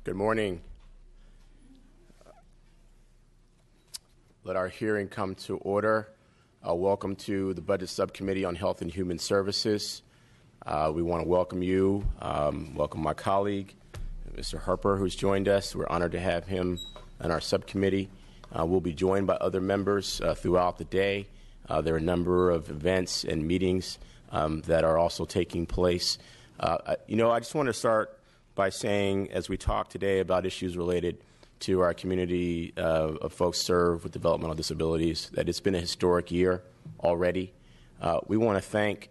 Good morning. Let our hearing come to order. Welcome to the Budget Subcommittee on Health and Human Services. We want to welcome you, welcome my colleague, Mr. Harper, who's joined us. We're honored to have him on our subcommittee. We'll be joined by other members throughout the day. There are a number of events and meetings that are also taking place. I just want to start by saying, as we talk today about issues related to our community of folks served with developmental disabilities, that it's been a historic year already. We want to thank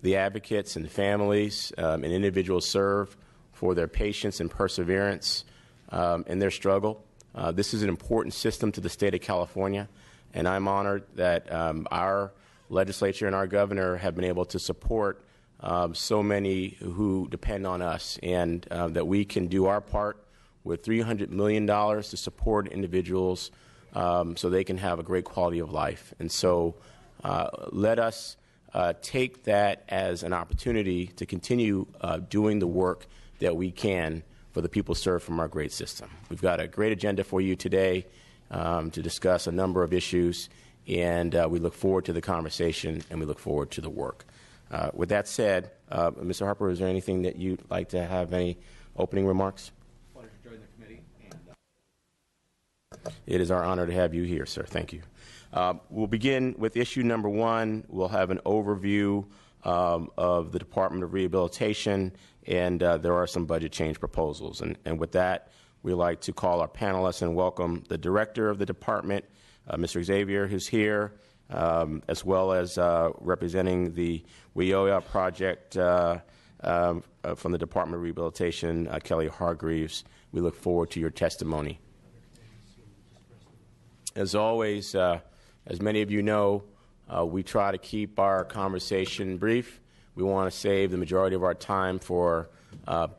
the advocates and families and individuals served for their patience and perseverance in their struggle. This is an important system to the state of California, and I'm honored that our legislature and our governor have been able to support so many who depend on us, and that we can do our part with $300 million to support individuals so they can have a great quality of life. And so let us take that as an opportunity to continue doing the work that we can for the people served from our great system. We've got a great agenda for you today to discuss a number of issues, and we look forward to the conversation and we look forward to the work. With that said, Mr. Harper, is there anything that you'd like to have, any opening remarks? Pleasure to join the committee. It is our honor to have you here, sir. Thank you. We'll begin with issue number one. We'll have an overview of the Department of Rehabilitation, and there are some budget change proposals. And with that, we'd like to call our panelists and welcome the director of the department, Mr. Xavier, who's here, as well as representing the WIOA project from the Department of Rehabilitation, Kelly Hargreaves. We look forward to your testimony. As always, as many of you know, we try to keep our conversation brief. We want to save the majority of our time for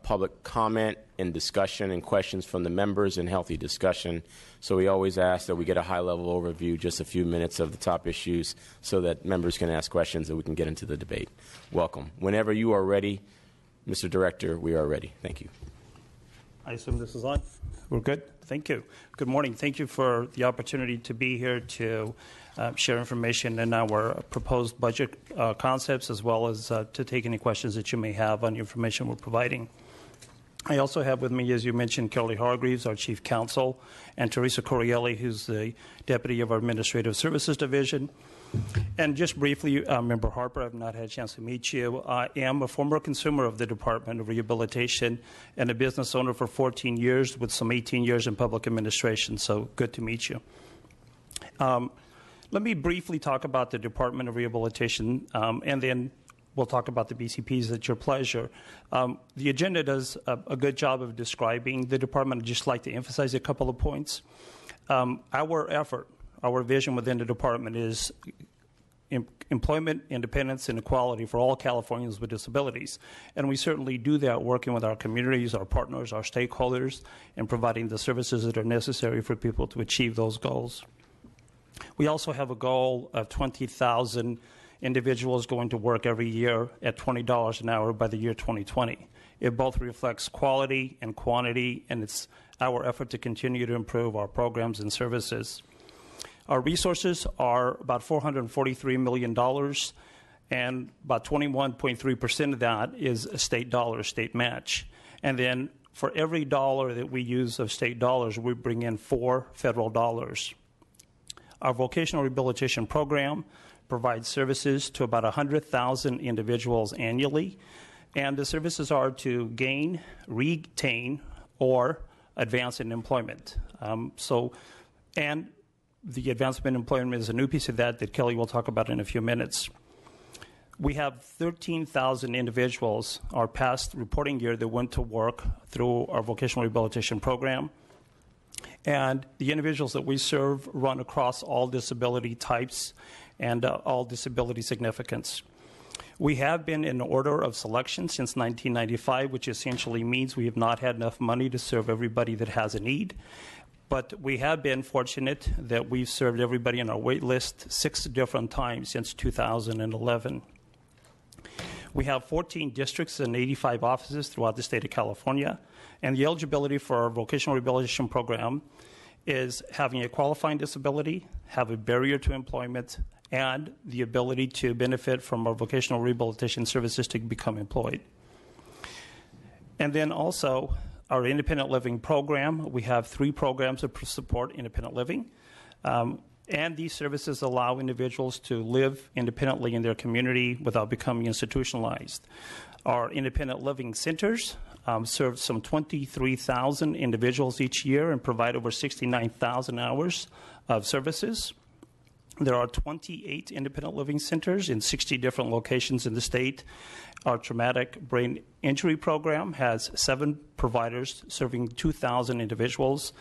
public comment and discussion and questions from the members and healthy discussion. So we always ask that we get a high-level overview, just a few minutes of the top issues, so that members can ask questions and we can get into the debate. Welcome. Whenever you are ready, Mr. Director, we are ready. Thank you. I assume this is on. We're good? Thank you. Good morning. Thank you for the opportunity to be here to share information in our proposed budget concepts, as well as to take any questions that you may have on the information we're providing. I also have with me, as you mentioned, Kelly Hargreaves, our Chief Counsel, and Teresa Corielli, who's the Deputy of our Administrative Services Division. And just briefly, Member Harper, I've not had a chance to meet you. I am a former consumer of the Department of Rehabilitation and a business owner for 14 years with some 18 years in public administration, so good to meet you. Let me briefly talk about the Department of Rehabilitation, and then we'll talk about the BCPs at your pleasure. The agenda does a good job of describing the department. I'd just like to emphasize a couple of points. Our effort, our vision within the department is employment, independence, and equality for all Californians with disabilities. And we certainly do that working with our communities, our partners, our stakeholders, and providing the services that are necessary for people to achieve those goals. We also have a goal of 20,000 individuals going to work every year at $20 an hour by the year 2020. It both reflects quality and quantity, and it's our effort to continue to improve our programs and services. Our resources are about $443 million, and about 21.3% of that is a state dollar, state match. And then for every dollar that we use of state dollars, we bring in 4 federal dollars. Our vocational rehabilitation program provides services to about 100,000 individuals annually, and the services are to gain, retain, or advance in employment. And the advancement in employment is a new piece of that Kelly will talk about in a few minutes. We have 13,000 individuals our past reporting year that went to work through our vocational rehabilitation program. And the individuals that we serve run across all disability types and all disability significance. We have been in order of selection since 1995, which essentially means we have not had enough money to serve everybody that has a need. But we have been fortunate that we've served everybody on our wait list 6 different times since 2011. We have 14 districts and 85 offices throughout the state of California. And the eligibility for our vocational rehabilitation program is having a qualifying disability, have a barrier to employment, and the ability to benefit from our vocational rehabilitation services to become employed. And then also, our independent living program, we have 3 programs that support independent living. And these services allow individuals to live independently in their community without becoming institutionalized. Our independent living centers serve some 23,000 individuals each year and provide over 69,000 hours of services. There are 28 independent living centers in 60 different locations in the state. Our traumatic brain injury program has 7 providers serving 2,000 individuals.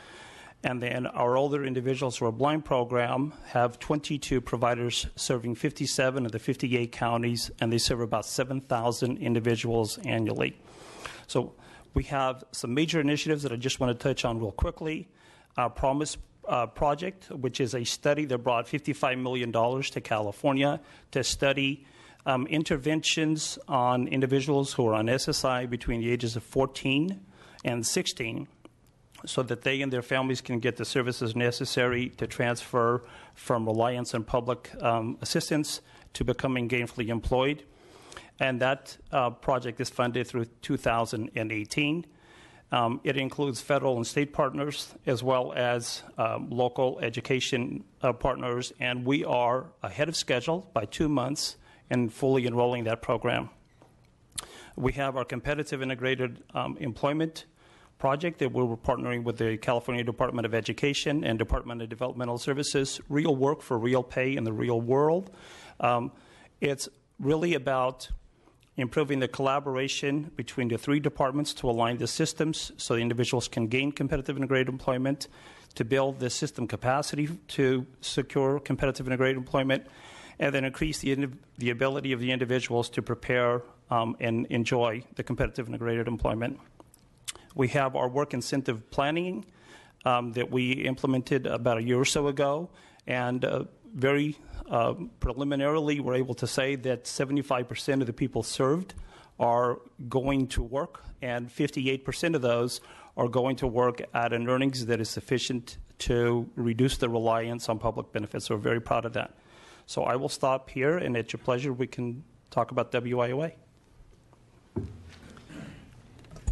And then our older individuals who are blind program have 22 providers serving 57 of the 58 counties, and they serve about 7,000 individuals annually. So we have some major initiatives that I just want to touch on real quickly. Our Promise project, which is a study that brought $55 million to California to study interventions on individuals who are on SSI between the ages of 14 and 16, so that they and their families can get the services necessary to transfer from reliance on public assistance to becoming gainfully employed. And that project is funded through 2018. It includes federal and state partners as well as local education partners, and we are ahead of schedule by 2 months in fully enrolling that program. We have our competitive integrated employment project that we're partnering with the California Department of Education and Department of Developmental Services, real work for real pay in the real world. It's really about improving the collaboration between the 3 departments to align the systems so the individuals can gain competitive integrated employment, to build the system capacity to secure competitive integrated employment, and then increase the ability of the individuals to prepare and enjoy the competitive integrated employment. We have our work incentive planning that we implemented about a year or so ago, and very preliminarily we're able to say that 75% of the people served are going to work, and 58% of those are going to work at an earnings that is sufficient to reduce the reliance on public benefits. So we're very proud of that. So I will stop here, and at your pleasure we can talk about WIOA.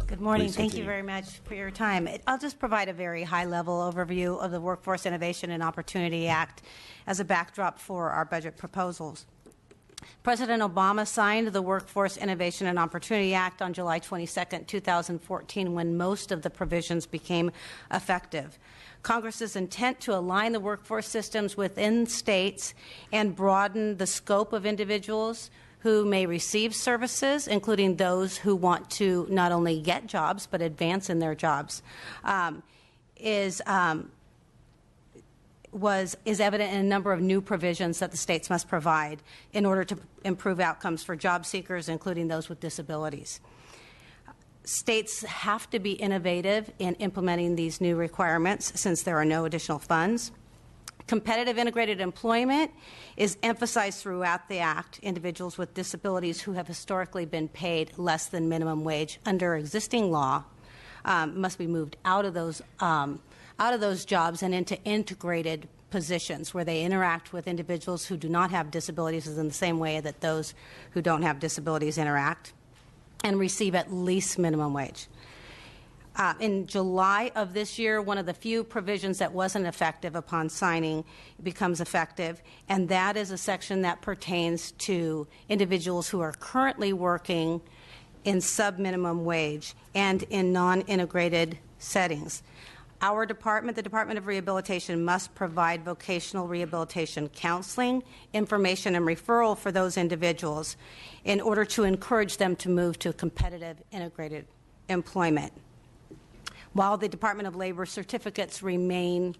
Good morning. Thank you very much for your time. I'll just provide a very high-level overview of the Workforce Innovation and Opportunity Act as a backdrop for our budget proposals. President Obama signed the Workforce Innovation and Opportunity Act on July 22, 2014, when most of the provisions became effective. Congress's intent to align the workforce systems within states and broaden the scope of individuals who may receive services, including those who want to not only get jobs but advance in their jobs, is evident in a number of new provisions that the states must provide in order to improve outcomes for job seekers, including those with disabilities. States have to be innovative in implementing these new requirements since there are no additional funds. Competitive integrated employment is emphasized throughout the Act. Individuals with disabilities who have historically been paid less than minimum wage under existing law must be moved out of those jobs and into integrated positions where they interact with individuals who do not have disabilities in the same way that those who don't have disabilities interact, and receive at least minimum wage. In July of this year, one of the few provisions that wasn't effective upon signing becomes effective, and that is a section that pertains to individuals who are currently working in sub-minimum wage and in non-integrated settings. Our department, the Department of Rehabilitation, must provide vocational rehabilitation counseling, information, and referral for those individuals in order to encourage them to move to competitive integrated employment. While the Department of Labor certificates remain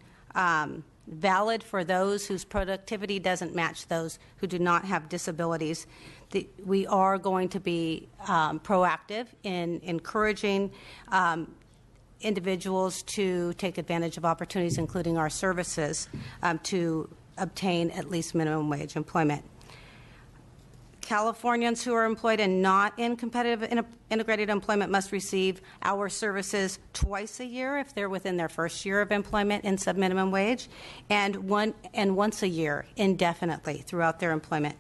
valid for those whose productivity doesn't match those who do not have disabilities, we are going to be proactive in encouraging individuals to take advantage of opportunities, including our services, to obtain at least minimum wage employment. Californians who are employed and not in competitive integrated employment must receive our services twice a year if they're within their first year of employment in subminimum wage, and once a year indefinitely throughout their employment.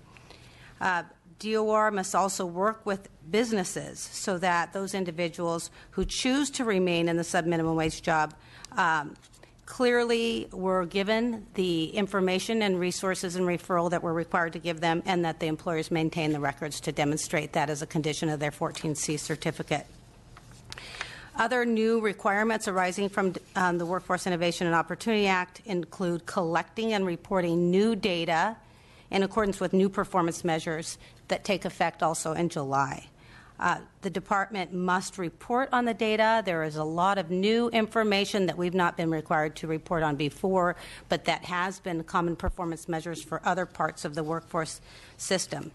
DOR must also work with businesses so that those individuals who choose to remain in the subminimum wage job clearly were given the information and resources and referral that we're required to give them, and that the employers maintain the records to demonstrate that as a condition of their 14C certificate. Other new requirements arising from the Workforce Innovation and Opportunity Act include collecting and reporting new data in accordance with new performance measures that take effect also in July. The department must report on the data. There is a lot of new information that we've not been required to report on before, but that has been common performance measures for other parts of the workforce system.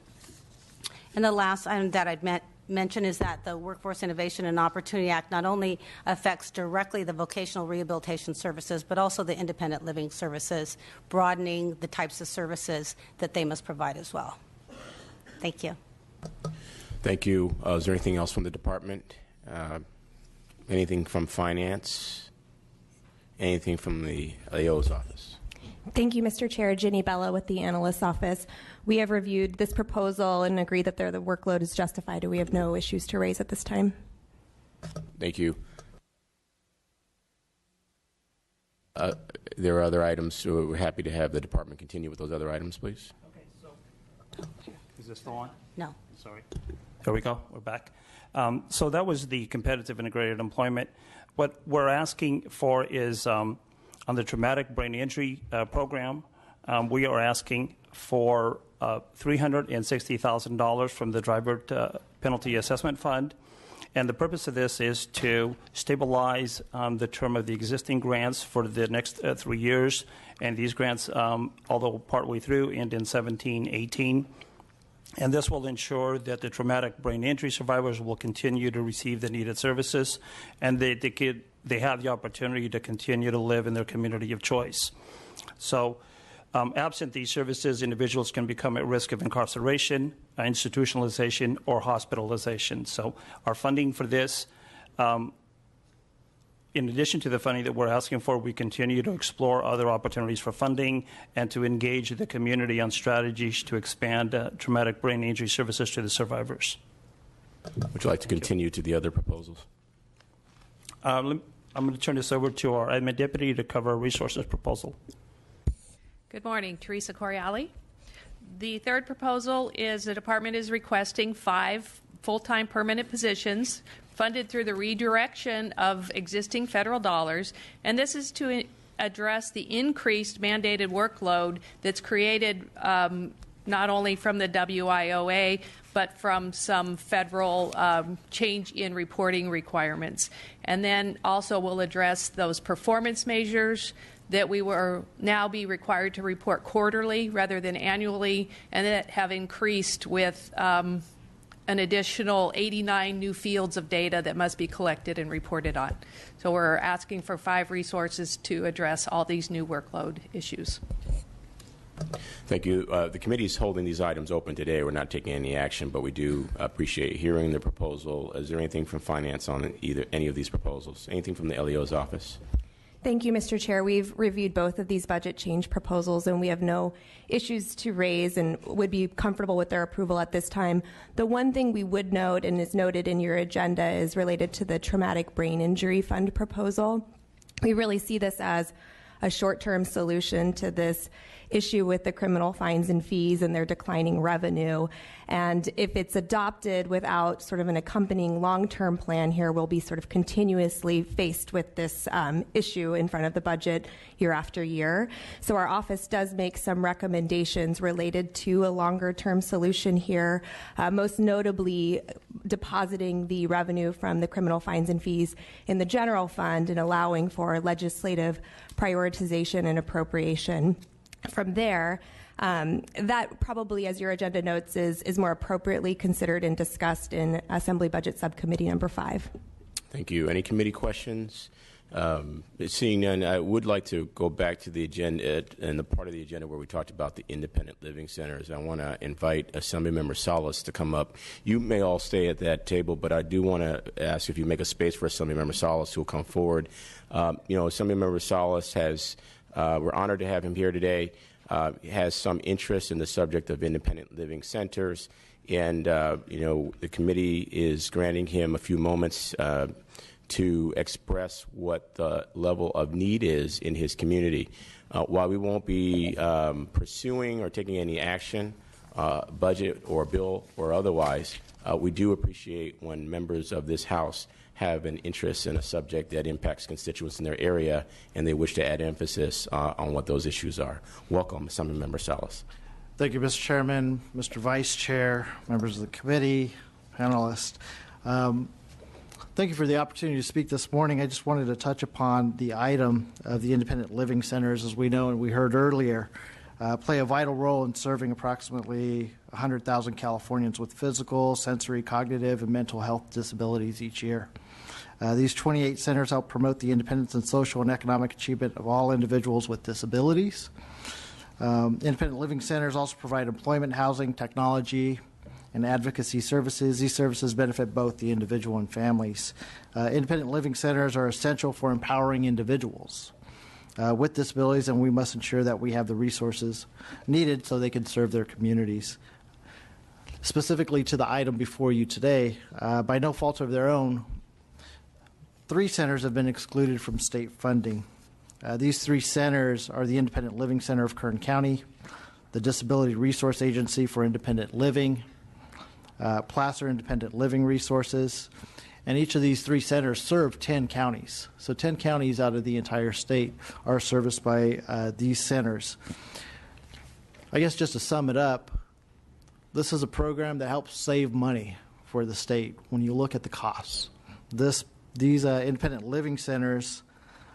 And the last item that I'd mention is that the Workforce Innovation and Opportunity Act not only affects directly the vocational rehabilitation services, but also the independent living services, broadening the types of services that they must provide as well. Thank you. Thank you. Is there anything else from the department? Anything from finance? Anything from the AO's office? Thank you, Mr. Chair. Ginny Bella with the Analyst's Office. We have reviewed this proposal and agree that the workload is justified, and we have no issues to raise at this time. Thank you. There are other items, so we're happy to have the department continue with those other items, please. Okay, so is this still on? No. Sorry. There we go. We're back. So that was the competitive integrated employment. What we're asking for is on the traumatic brain injury program, we are asking for $360,000 from the driver penalty assessment fund. And the purpose of this is to stabilize the term of the existing grants for the next 3 years. And these grants, although partway through, end in 17-18. And this will ensure that the traumatic brain injury survivors will continue to receive the needed services, and they have the opportunity to continue to live in their community of choice. So absent these services, individuals can become at risk of incarceration, institutionalization, or hospitalization. So our funding for this, in addition to the funding that we're asking for, we continue to explore other opportunities for funding and to engage the community on strategies to expand traumatic brain injury services to the survivors. Would you like to continue to the other proposals? I'm going to turn this over to our admin deputy to cover a resources proposal. Good morning, Teresa Coriali. The third proposal is the department is requesting 5 full-time permanent positions funded through the redirection of existing federal dollars, and this is to address the increased mandated workload that's created not only from the WIOA, but from some federal change in reporting requirements. And then also will address those performance measures that we will now be required to report quarterly rather than annually, and that have increased with an additional 89 new fields of data that must be collected and reported on. So we're asking for 5 resources to address all these new workload issues. Thank you. The committee is holding these items open today. We're not taking any action, but we do appreciate hearing the proposal. Is there anything from finance on any of these proposals? Anything from the LEO's office? Thank you, Mr. Chair. We've reviewed both of these budget change proposals, and we have no issues to raise and would be comfortable with their approval at this time. The one thing we would note, and is noted in your agenda, is related to the Traumatic Brain Injury Fund proposal. We really see this as a short-term solution to this issue with the criminal fines and fees and their declining revenue. And if it's adopted without sort of an accompanying long-term plan here, we'll be sort of continuously faced with this issue in front of the budget year after year. So our office does make some recommendations related to a longer-term solution here, most notably depositing the revenue from the criminal fines and fees in the general fund and allowing for legislative prioritization and appropriation. From there, that probably, as your agenda notes, is more appropriately considered and discussed in Assembly Budget Subcommittee number 5. Thank you. Any committee questions? Seeing none, I would like to go back to the agenda and the part of the agenda where we talked about the independent living centers. I want to invite Assemblymember Salas to come up. You may all stay at that table, but I do want to ask if you make a space for Assemblymember Salas who will come forward. Assemblymember Salas has, we're honored to have him here today, has some interest in the subject of independent living centers. And, the committee is granting him a few moments to express what the level of need is in his community. While we won't be pursuing or taking any action, budget or bill or otherwise, we do appreciate when members of this House have an interest in a subject that impacts constituents in their area and they wish to add emphasis on what those issues are. Welcome, Assemblymember Salas. Thank you, Mr. Chairman, Mr. Vice Chair, members of the committee, panelists. Thank you for the opportunity to speak this morning. I just wanted to touch upon the item of the independent living centers, as we know and we heard earlier, play a vital role in serving approximately 100,000 Californians with physical, sensory, cognitive, and mental health disabilities each year. These 28 centers help promote the independence and social and economic achievement of all individuals with disabilities. Independent living centers also provide employment, housing, technology, and advocacy services. These services benefit both the individual and families. Independent living centers are essential for empowering individuals with disabilities, and we must ensure that we have the resources needed so they can serve their communities. Specifically to the item before you today, by no fault of their own, 3 centers have been excluded from state funding. These 3 centers are the Independent Living Center of Kern County, the Disability Resource Agency for Independent Living, Placer Independent Living Resources, and each of these 3 centers serve 10 counties. So 10 counties out of the entire state are serviced by these centers. I guess just to sum it up, this is a program that helps save money for the state when you look at the costs. These independent living centers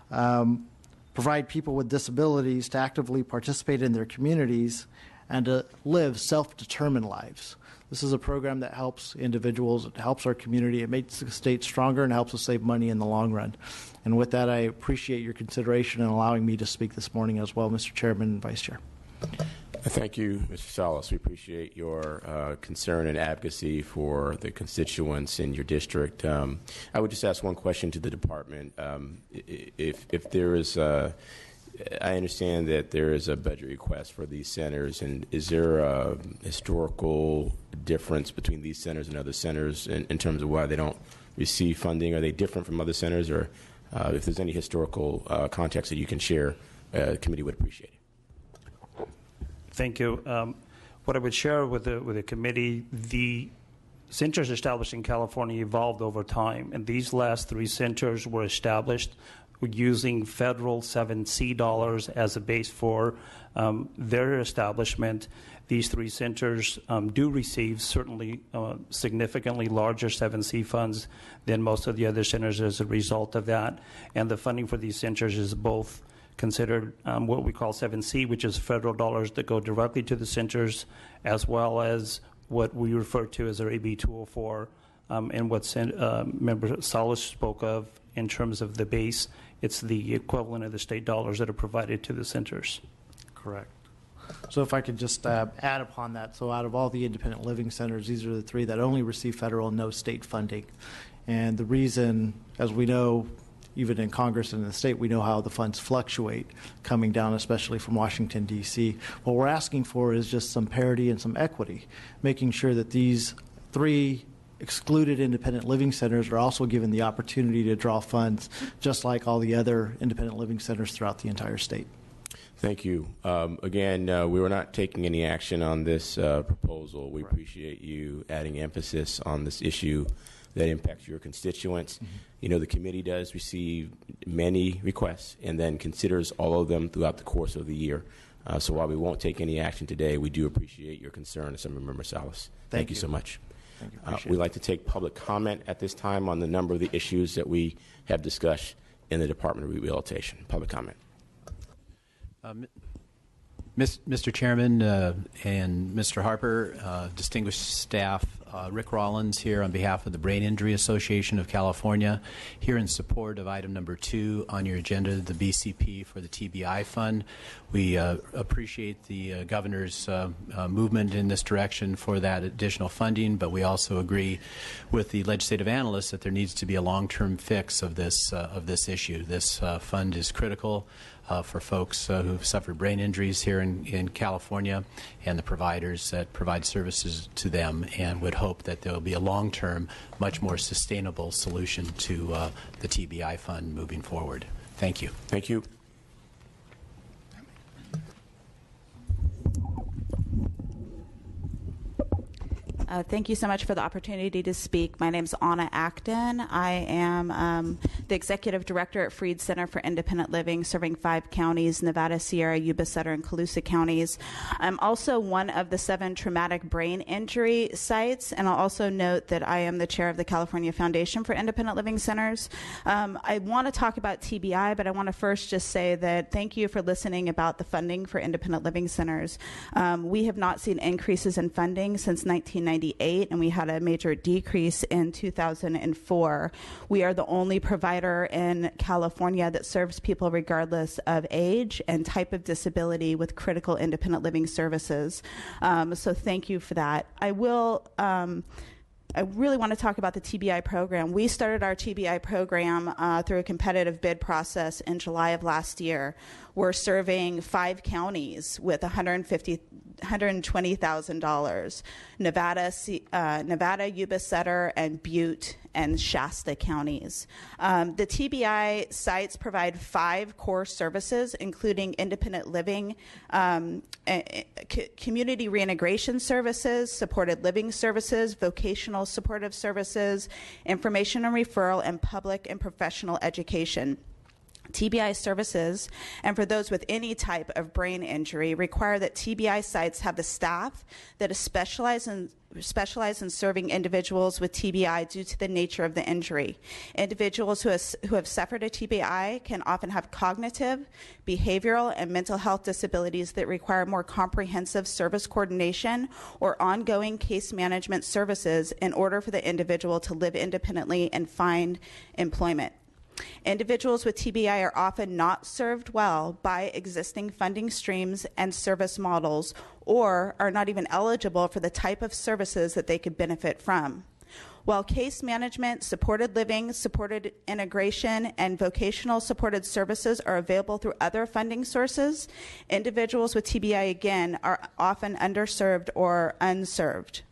provide people with disabilities to actively participate in their communities and to live self-determined lives. This is a program that helps individuals, it helps our community, it makes the state stronger and helps us save money in the long run. And with that, I appreciate your consideration in allowing me to speak this morning as well, Mr. Chairman and Vice Chair. Thank you, Mr. Salas. We appreciate your concern and advocacy for the constituents in your district. I would just ask one question to the department. If there is I understand that there is a budget request for these centers, and is there a historical difference between these centers and other centers in terms of why they don't receive funding? Are they different from other centers, or if there's any historical context that you can share, the committee would appreciate it. Thank you. What I would share with the committee, the centers established in California evolved over time, and these last 3 centers were established using federal 7C dollars as a base for their establishment. These 3 centers do receive certainly significantly larger 7C funds than most of the other centers as a result of that. And the funding for these centers is both considered what we call 7C, which is federal dollars that go directly to the centers, as well as what we refer to as our AB 204, and what Member Salas spoke of in terms of the base. It's the equivalent of the state dollars that are provided to the centers. Correct. So if I could just add upon that, so out of all the independent living centers, these are the 3 that only receive federal and no state funding. And the reason, as we know, even in Congress and in the state, we know how the funds fluctuate coming down, especially from Washington, D.C. What we're asking for is just some parity and some equity, making sure that these 3 excluded independent living centers are also given the opportunity to draw funds, just like all the other independent living centers throughout the entire state. Thank you. Again, we were not taking any action on this proposal. We appreciate you adding emphasis on this issue that impacts your constituents. Mm-hmm. The committee does receive many requests and then considers all of them throughout the course of the year. So while we won't take any action today, we do appreciate your concern, Assemblymember Salas. Thank you so much. Thank you. We'd like to take public comment at this time on the number of the issues that we have discussed in the Department of Rehabilitation. Public comment. Mr. Chairman and Mr. Harper, distinguished staff, Rick Rollins here on behalf of the Brain Injury Association of California, here in support of item number 2 on your agenda, the BCP for the TBI Fund. We appreciate the Governor's movement in this direction for that additional funding, but we also agree with the legislative analysts that there needs to be a long-term fix of this issue. This fund is critical for folks who've suffered brain injuries here in California and the providers that provide services to them, and would hope that there will be a long-term, much more sustainable solution to the TBI fund moving forward. Thank you. Thank you. Thank you so much for the opportunity to speak. My name is Anna Acton. I am the Executive Director at Freed Center for Independent Living, serving 5 counties, Nevada, Sierra, Yuba, Sutter, and Colusa counties. I'm also one of the 7 traumatic brain injury sites, and I'll also note that I am the chair of the California Foundation for Independent Living Centers. I want to talk about TBI, but I want to first just say that thank you for listening about the funding for independent living centers. We have not seen increases in funding since 1998, and we had a major decrease in 2004. We are the only provider in California that serves people regardless of age and type of disability with critical independent living services. So thank you for that. I really want to talk about the TBI program. We started our TBI program through a competitive bid process in July of last year. We're serving 5 counties with $120,000: Nevada, Yuba, Sutter, and Butte, and Shasta counties. The TBI sites provide 5 core services, including independent living, community reintegration services, supported living services, vocational supportive services, information and referral, and public and professional education. TBI services, and for those with any type of brain injury, require that TBI sites have the staff that is specialized in serving individuals with TBI due to the nature of the injury. Individuals who have suffered a TBI can often have cognitive, behavioral, and mental health disabilities that require more comprehensive service coordination or ongoing case management services in order for the individual to live independently and find employment. Individuals with TBI are often not served well by existing funding streams and service models, or are not even eligible for the type of services that they could benefit from. While case management, supported living, supported integration, and vocational supported services are available through other funding sources, individuals with TBI, again, are often underserved or unserved.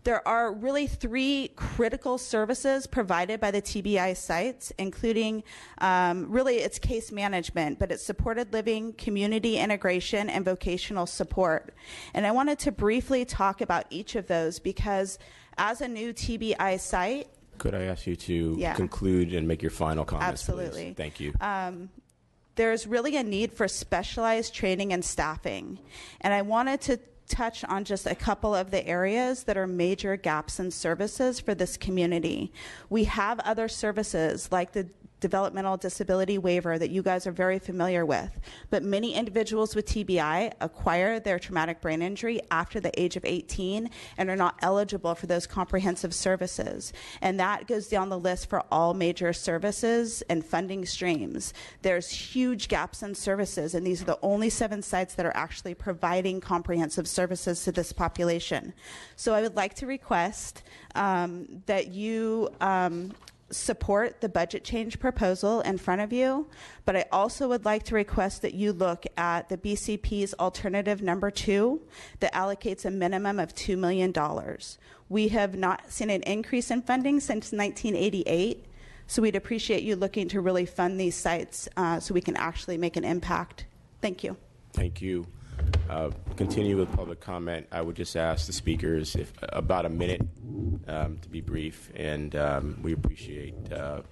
There are really 3 critical services provided by the TBI sites, including really it's case management, but it's supported living, community integration, and vocational support. And I wanted to briefly talk about each of those because as a new TBI site, could I ask you to conclude and make your final comments, absolutely. please? Thank you. There's really a need for specialized training and staffing. And I wanted to touch on just a couple of the areas that are major gaps in services for this community. We have other services like the developmental disability waiver that you guys are very familiar with, but many individuals with TBI acquire their traumatic brain injury after the age of 18 and are not eligible for those comprehensive services. And that goes down the list for all major services and funding streams. There's huge gaps in services, and these are the only 7 sites that are actually providing comprehensive services to this population. So I would like to request that you support the budget change proposal in front of you, but I also would like to request that you look at the BCP's alternative number 2 that allocates a minimum of $2 million. We have not seen an increase in funding since 1988, so we'd appreciate you looking to really fund these sites so we can actually make an impact. Thank you. Thank you. Continue with public comment. I would just ask the speakers if about a minute to be brief, and we appreciate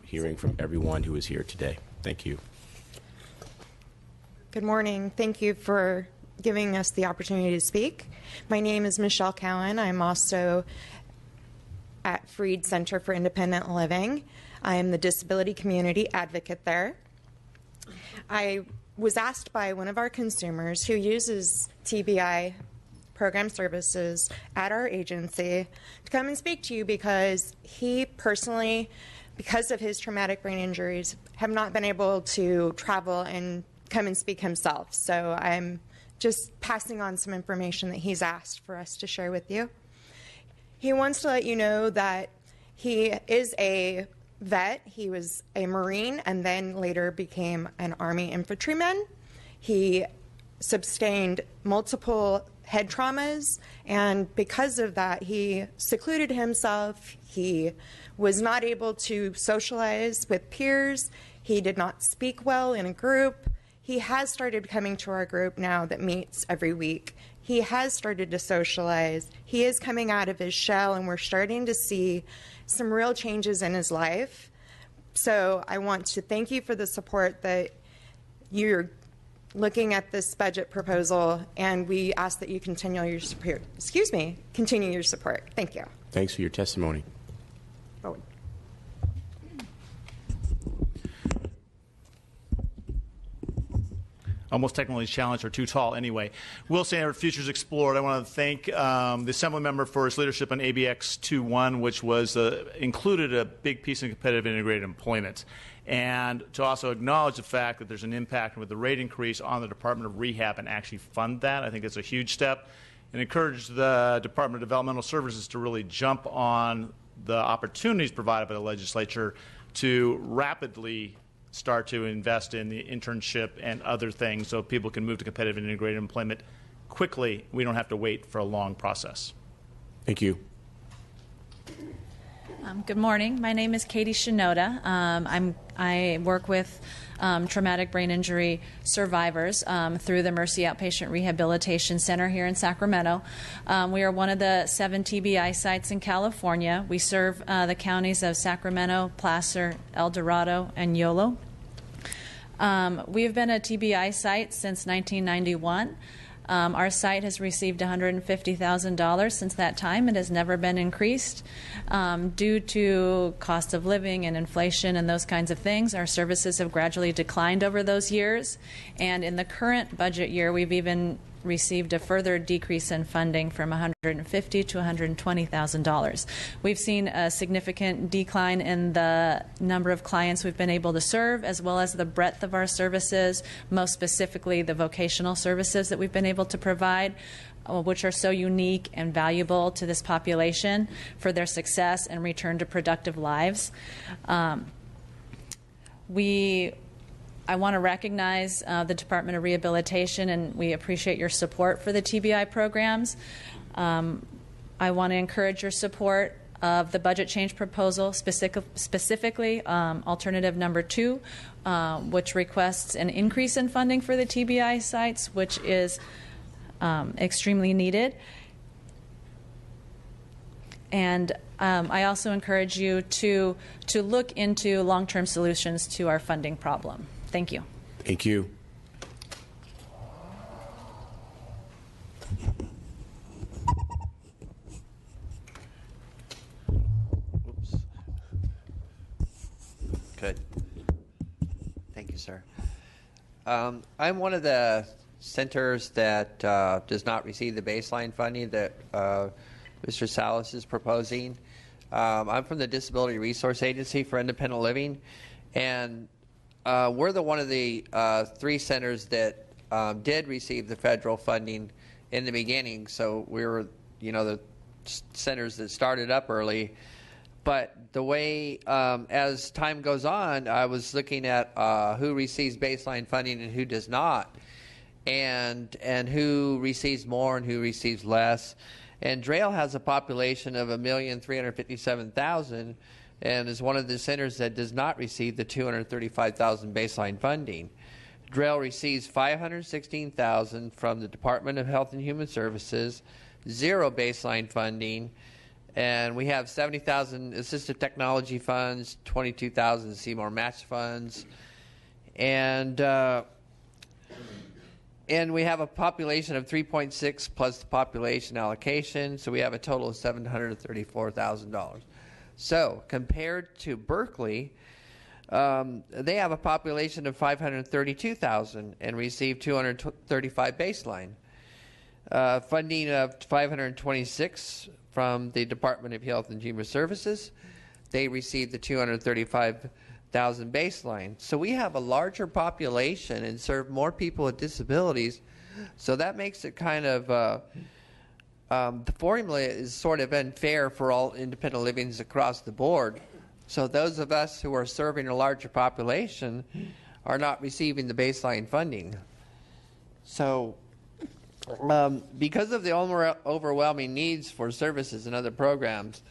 hearing from everyone who is here today. Thank you. Good morning. Thank you for giving us the opportunity to speak. My name is Michelle Cowan. I'm also at Freed Center for Independent Living. I am the disability community advocate there. I was asked by one of our consumers who uses TBI program services at our agency to come and speak to you because he personally, because of his traumatic brain injuries, have not been able to travel and come and speak himself. So I'm just passing on some information that he's asked for us to share with you. He wants to let you know that he is a vet. He was a Marine and then later became an Army infantryman. He sustained multiple head traumas, and because of that, he secluded himself. He was not able to socialize with peers. He did not speak well in a group. He has started coming to our group now that meets every week. He has started to socialize. He is coming out of his shell, and we're starting to see some real changes in his life. So I want to thank you for the support that you're looking at this budget proposal, and we ask that you continue your support. Continue your support. Thank you. Thanks for your testimony. Forward. Almost technically challenged or too tall anyway. Will Standard Futures Explored. I want to thank the Assembly member for his leadership on ABX 21, which was included a big piece in competitive integrated employment. And to also acknowledge the fact that there's an impact with the rate increase on the Department of Rehab and actually fund that. I think it's a huge step. And encourage the Department of Developmental Services to really jump on the opportunities provided by the legislature to rapidly start to invest in the internship and other things so people can move to competitive and integrated employment quickly. We don't have to wait for a long process. Thank you. Good morning. My name is Katie Shinoda. I work with traumatic brain injury survivors through the Mercy Outpatient Rehabilitation Center here in Sacramento. We are one of the 7 TBI sites in California. We serve the counties of Sacramento, Placer, El Dorado, and Yolo. We have been a TBI site since 1991. Our site has received $150,000 since that time. It has never been increased. Due to cost of living and inflation and those kinds of things, our services have gradually declined over those years. And in the current budget year, we've even received a further decrease in funding from $150,000 to $120,000. We've seen a significant decline in the number of clients we've been able to serve, as well as the breadth of our services, most specifically the vocational services that we've been able to provide, which are so unique and valuable to this population for their success and return to productive lives. I want to recognize the Department of Rehabilitation, and we appreciate your support for the TBI programs. I want to encourage your support of the budget change proposal, specifically alternative number 2, which requests an increase in funding for the TBI sites, which is extremely needed. And I also encourage you to look into long-term solutions to our funding problem. Thank you. Thank you. Oops. Good. Thank you, sir. I'm one of the centers that does not receive the baseline funding that Mr. Salas is proposing. I'm from the Disability Resource Agency for Independent Living, and we're one of the 3 centers that did receive the federal funding in the beginning. So we were, the centers that started up early. But the way, as time goes on, I was looking at who receives baseline funding and who does not, and who receives more and who receives less. And Drail has a population of 1,357,000. And is one of the centers that does not receive the $235,000 baseline funding. Drail receives $516,000 from the Department of Health and Human Services, 0 baseline funding, and we have $70,000 assistive technology funds, $22,000 Seymour match funds, and we have a population of 3.6 plus the population allocation, so we have a total of $734,000. So compared to Berkeley, they have a population of 532,000 and receive 235 baseline. funding of 526 from the Department of Health and Human Services. They received the 235,000 baseline. So we have a larger population and serve more people with disabilities. So that makes it kind of the formula is sort of unfair for all independent livings across the board. So those of us who are serving a larger population are not receiving the baseline funding. So because of the overwhelming needs for services and other programs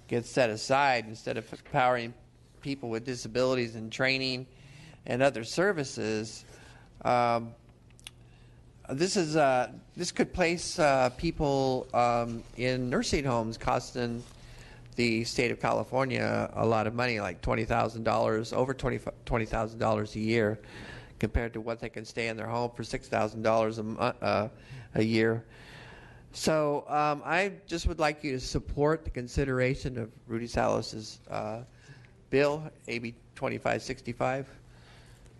get set aside instead of empowering people with disabilities and training and other services, this could place people in nursing homes costing the state of California a lot of money, like $20,000, over $20,000 a year, compared to what they can stay in their home for $6,000 a year. So I just would like you to support the consideration of Rudy Salas's bill, AB 2565,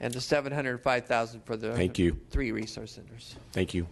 and the $705,000 for the Thank you. 3 resource centers. Thank you.